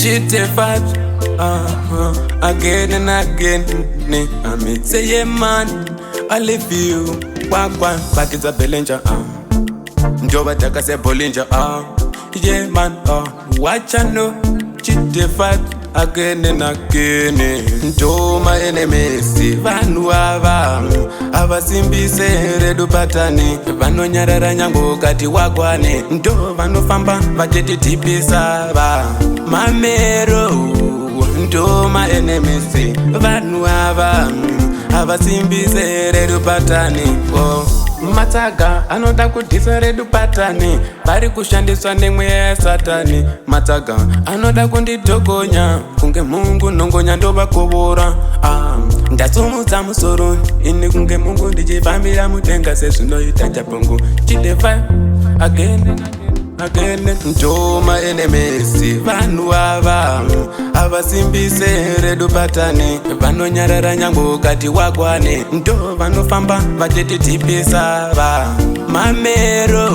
Chide vibes, again and again. I mean, say yeah man, I live you. Wagwani, back is a Belinja. Njoba taka se Bolinja. Yeah man, watch I know. Chide vibes, again and again. Ntoma enemies, vanhu ava avasimbise redu patani, vanonyarara nyango kati Wagwani, ndo vanofamba vachititipisa va mamero. Ntoma enemies, vanhu ava avasimbise redu patani. Matsaga anoda kudhisa redu patani, vari kushandiswa nemweya yasatani. Matsaga anoda kundidhogonya, kunge Mungu nongonya ndovakovora. Ndatsumudza musoro ini kunge Mungu ndichifambira mudenga sezvinoita chapungu. Chide vibe again again. Ntoma enemies, vanhu ava avasimbise redu patani, vanonyarara nyango kati Wagwani, ndo vanofamba vachititipisa va mamero.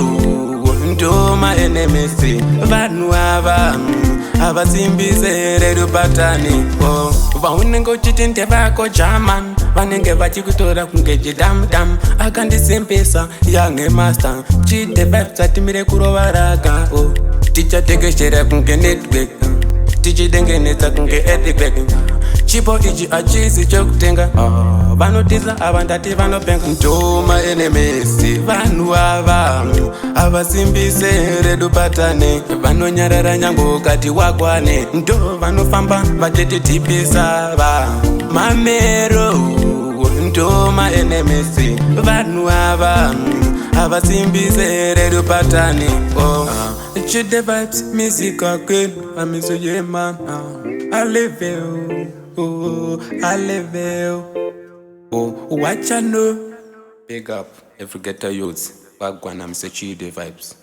Ntoma enemies, vanhu ava avasimbise redu patani. Vaunenge uchiti ndevako German, vanenge vachikutora kunge chidamdam. Akandisimbisa yange master. Chide vibes atimire kurova raga. Tichatekeshera kunge network, tichidengenedza kunge ethic. Chipo ichi achisi chokutenga, vanotisa ava ndati vanopenga. Ntoma enemies, vanhu ava avasimbise redu patani, vanonyarara nyango kati Wagwani, ndo vanofamba vachititipisa va mamero. Ntoma enemies, vanhu ava avasimbise redu patani. Chide vibes, music again. I miss you, man. ALIVILLE, ALIVILLE. Watch I know. Big up every ghetto youths. Wagwani, I'm Chide vibes.